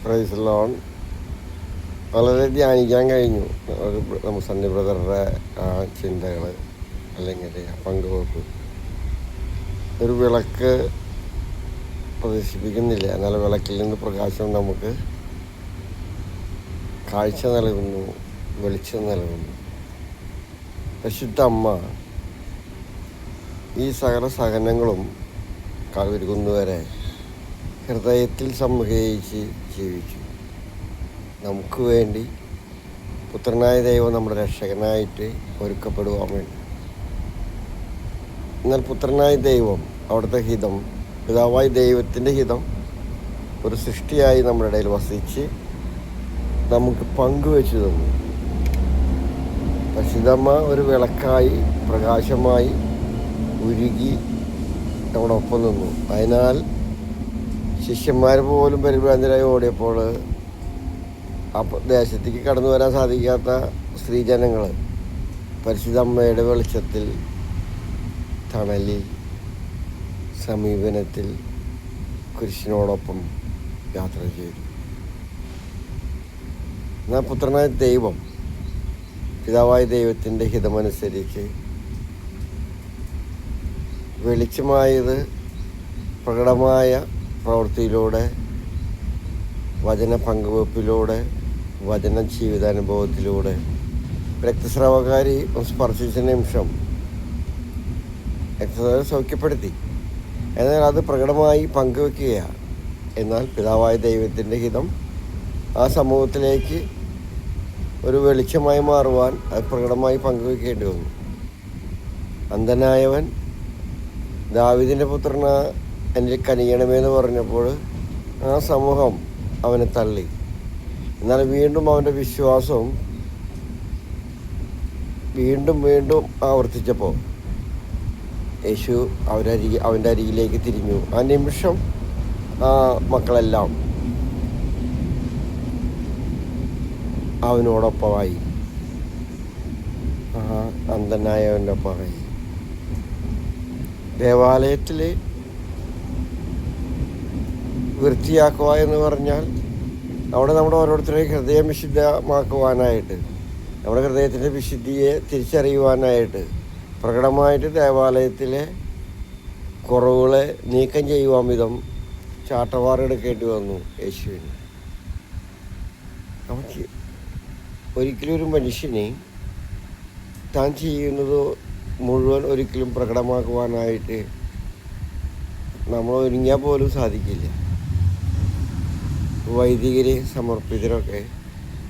Price loan വളരെ ധ്യാനിക്കാൻ കഴിഞ്ഞു. നമുക്ക് സണ്ണി ബ്രദറുടെ ആ ചിന്തകൾ അല്ലെങ്കിൽ പങ്കുവെപ്പ് ഒരു വിളക്ക് പ്രദർശിപ്പിക്കുന്നില്ല, എന്നാൽ വിളക്കിൽ നിന്ന് പ്രകാശം നമുക്ക് കാഴ്ച നൽകുന്നു, വെളിച്ചം നൽകുന്നു. പരിശുദ്ധ അമ്മ ഈ സകല സഹനങ്ങളും കവിരുന്നവരെ ഹൃദയത്തിൽ സംഗ്രഹിച്ച് ജീവിച്ചു. നമുക്ക് വേണ്ടി പുത്രനായ ദൈവം നമ്മുടെ രക്ഷകനായിട്ട് ഒരുക്കപ്പെടുവാൻ വേണ്ടി. എന്നാൽ പുത്രനായ ദൈവം, അവിടുത്തെ ഹിതം, പിതാവായ ദൈവത്തിൻ്റെ ഹിതം ഒരു സൃഷ്ടിയായി നമ്മുടെ ഇടയിൽ വസിച്ച് നമുക്ക് പങ്കുവെച്ചു തന്നു. പരിശുദ്ധമ്മ ഒരു വിളക്കായി പ്രകാശമായി ഉരുകി നമ്മുടെ ഒപ്പം നിന്നു. അതിനാൽ ശിഷ്യന്മാർ പോലും പരിഭ്രാന്തരായി ഓടിയപ്പോൾ ആ ദേശത്തേക്ക് കടന്നു വരാൻ സാധിക്കാത്ത സ്ത്രീജനങ്ങൾ പരിശുദ്ധ അമ്മയുടെ വെളിച്ചത്തിൽ, തണലിൽ, സമീപനത്തിൽ കുരിശിനോടൊപ്പം യാത്ര ചെയ്തു. എന്നാൽ പുത്രനായ ദൈവം, പിതാവായ ദൈവത്തിൻ്റെ ഹിതമനുസരിച്ച് വെളിച്ചമായത് പ്രകടമായ പ്രവൃത്തിയിലൂടെ, വചന പങ്കുവെപ്പിലൂടെ, വചന ജീവിതാനുഭവത്തിലൂടെ രക്തസ്രാവകാരി സ്പർശിച്ച നിമിഷം രക്തസ്രാവം സൗഖ്യപ്പെടുത്തി. എന്നാൽ അത് പ്രകടമായി പങ്കുവെക്കുകയാണ്. എന്നാൽ പിതാവായ ദൈവത്തിൻ്റെ ഹിതം ആ സമൂഹത്തിലേക്ക് ഒരു വെളിച്ചമായി മാറുവാൻ അത് പ്രകടമായി പങ്കുവെക്കേണ്ടി വന്നു. അന്ധനായവൻ ദാവീദിൻ്റെ പുത്രന എൻ്റെ കനിയണമെന്ന് പറഞ്ഞപ്പോൾ ആ സമൂഹം അവനെ തള്ളി. എന്നാൽ വീണ്ടും അവൻ്റെ വിശ്വാസം വീണ്ടും ആവർത്തിച്ചപ്പോൾ യേശു അവൻ്റെ അരികിലേക്ക് തിരിഞ്ഞു. ആ നിമിഷം ആ മക്കളെല്ലാം അവനോടൊപ്പമായി, അന്ധനായവൻ്റെ ഒപ്പമായി. ദേവാലയത്തിൽ വൃത്തിയാക്കുക എന്ന് പറഞ്ഞാൽ അവിടെ നമ്മുടെ ഓരോരുത്തരെയും ഹൃദയം വിശുദ്ധമാക്കുവാനായിട്ട്, നമ്മുടെ ഹൃദയത്തിൻ്റെ വിശുദ്ധിയെ തിരിച്ചറിയുവാനായിട്ട് പ്രകടമായിട്ട് ദേവാലയത്തിലെ കുറവുകളെ നീക്കം ചെയ്യുവാൻ വിധം ചാട്ടവാറെടുക്കേണ്ടി വന്നു യേശുവിന്. നമുക്ക് ഒരിക്കലും ഒരു മനുഷ്യനെ താൻ ചെയ്യുന്നത് മുഴുവൻ ഒരിക്കലും പ്രകടമാക്കുവാനായിട്ട് നമ്മൾ ഒരുങ്ങിയാൽ പോലും സാധിക്കില്ല. വൈദികർ, സമർപ്പിതരൊക്കെ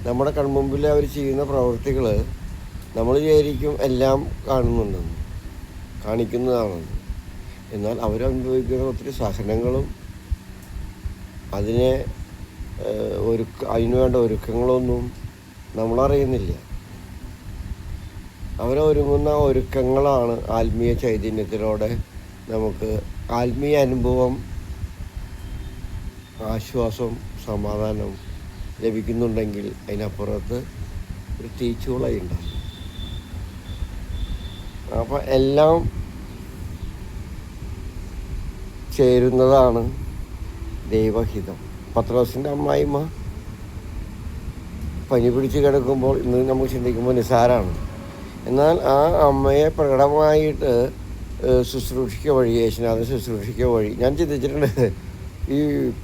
നമ്മുടെ കൺമുമ്പിൽ അവർ ചെയ്യുന്ന പ്രവൃത്തികൾ നമ്മൾ വിചാരിക്കും എല്ലാം കാണിക്കുന്നതാണെന്ന്. എന്നാൽ അവരനുഭവിക്കുന്ന ഒത്തിരി സഹനങ്ങളും അതിനുവേണ്ട ഒരുക്കങ്ങളൊന്നും നമ്മളറിയുന്നില്ല. അവരൊരുങ്ങുന്ന ഒരുക്കങ്ങളാണ് ആത്മീയ ചൈതന്യത്തിലൂടെ നമുക്ക് ആത്മീയ അനുഭവം, ആശ്വാസം, സമാധാനം ലഭിക്കുന്നുണ്ടെങ്കിൽ അതിനപ്പുറത്ത് ഒരു തീച്ചുളയുണ്ടാകും. അപ്പം എല്ലാം ചേരുന്നതാണ് ദൈവഹിതം. പത്രോസിൻ്റെ അമ്മായിമ്മ പനി പിടിച്ച് കിടക്കുമ്പോൾ ഇന്ന് നമുക്ക് ചിന്തിക്കുമ്പോൾ നിസ്സാരമാണ്. എന്നാൽ ആ അമ്മയെ പ്രകടമായിട്ട് ശുശ്രൂഷിക്കുക വഴി, യേശുനാഥൻ ശുശ്രൂഷിക്കുക വഴി, ഞാൻ ചിന്തിച്ചിട്ടുണ്ട് ഈ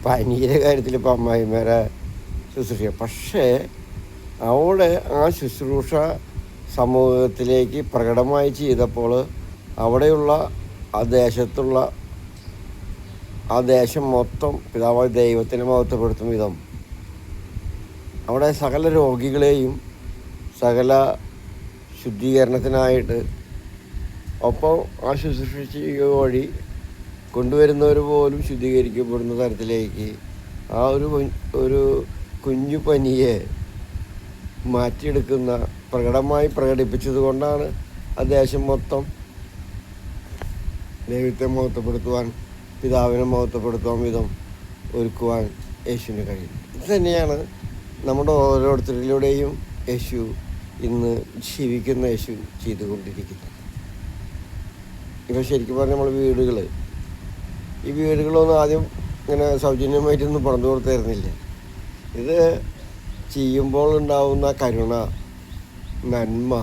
പനിയുടെ കാര്യത്തിൽ ഇപ്പോൾ അമ്മായിമാരെ ശുശ്രൂഷിക്കുക. പക്ഷേ അവിടെ ആ ശുശ്രൂഷ സമൂഹത്തിലേക്ക് പ്രകടമായി ചെയ്തപ്പോൾ അവിടെയുള്ള ആ ദേശം മൊത്തം പിതാവായ ദൈവത്തിനെ മഹത്വപ്പെടുത്തും വിധം അവിടെ സകല രോഗികളെയും സകല ശുദ്ധീകരണത്തിനായിട്ട് ഒപ്പം ആ ശുശ്രൂഷ വഴി കൊണ്ടുവരുന്നവർ പോലും ശുദ്ധീകരിക്കപ്പെടുന്ന തരത്തിലേക്ക് ആ ഒരു കുഞ്ഞു പനിയെ മാറ്റിയെടുക്കുന്ന പ്രകടമായി പ്രകടിപ്പിച്ചത് കൊണ്ടാണ് ആ ദേശം മൊത്തം ദൈവത്തെ മഹത്വപ്പെടുത്തുവാൻ, പിതാവിനെ മഹത്വപ്പെടുത്തുവാൻ വിധം ഒരുക്കുവാൻ യേശുവിന് കഴിയും. ഇത് തന്നെയാണ് നമ്മുടെ ഓരോരുത്തരിലൂടെയും യേശു ഇന്ന് ജീവിക്കുന്ന യേശു ചെയ്തുകൊണ്ടിരിക്കുന്നത്. ഇപ്പം ശരിക്കും പറഞ്ഞാൽ നമ്മൾ ഈ വീടുകളൊന്നും ആദ്യം ഇങ്ങനെ സൗജന്യമായിട്ടൊന്നും പണിതു കൊടുത്തായിരുന്നില്ല. ഇത് ചെയ്യുമ്പോൾ ഉണ്ടാവുന്ന കരുണ, നന്മ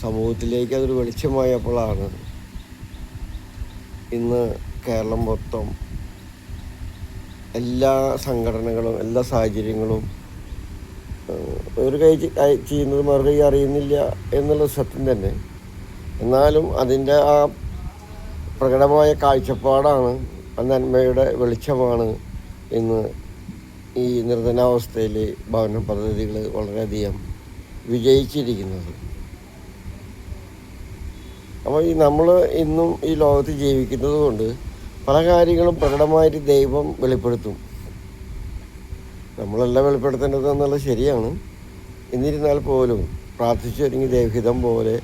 സമൂഹത്തിലേക്ക് അതൊരു വെളിച്ചമായപ്പോഴാണ് ഇന്ന് കേരളം മൊത്തം എല്ലാ സംഘടനകളും എല്ലാ സാഹചര്യങ്ങളും ഒരു കൈ ചെയ്യുന്നത് മറുകൈ അറിയുന്നില്ല എന്നുള്ള സത്യം തന്നെ. എന്നാലും അതിൻ്റെ ആ പ്രകടമായ കാഴ്ചപ്പാടാണ്, ആ നന്മയുടെ വെളിച്ചമാണ് ഇന്ന് ഈ നിർധനാവസ്ഥയിൽ ഭവന പദ്ധതികൾ വളരെയധികം വിജയിച്ചിരിക്കുന്നത്. അപ്പോൾ നമ്മൾ ഇന്നും ഈ ലോകത്ത് ജീവിക്കുന്നത് കൊണ്ട് പല കാര്യങ്ങളും പ്രകടമായിട്ട് ദൈവം വെളിപ്പെടുത്തും. നമ്മളെല്ലാം വെളിപ്പെടുത്തേണ്ടത് എന്നുള്ളത് ശരിയാണ്. എന്നിരുന്നാൽ പോലും പ്രാർത്ഥിച്ചു ഒരുങ്ങി ദൈവഹിതം പോലെ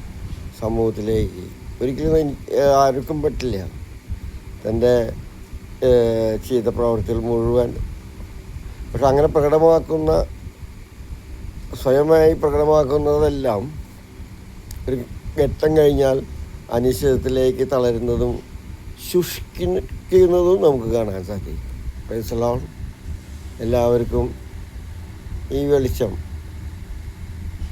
സമൂഹത്തിലേക്ക് ഒരിക്കലും ആർക്കും പറ്റില്ല തൻ്റെ ചെയ്ത പ്രവർത്തികൾ മുഴുവൻ. പക്ഷെ അങ്ങനെ പ്രകടമാക്കുന്ന, സ്വയമായി പ്രകടമാക്കുന്നതെല്ലാം ഒരു ഘട്ടം കഴിഞ്ഞാൽ അനിശ്ചിതത്തിലേക്ക് തളരുന്നതും ശുഷ്കിക്കുന്നതും നമുക്ക് കാണാൻ സാധിക്കും. Praise the Lord. എല്ലാവർക്കും ഈ വെളിച്ചം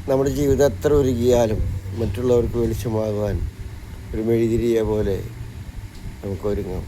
നമ്മുടെ ജീവിതം എത്ര ഒരുക്കിയാലും മറ്റുള്ളവർക്ക് വെളിച്ചമാകുവാൻ ഒരു മെഴുതിരിയെ പോലെ നമുക്ക് ഒരുങ്ങാം.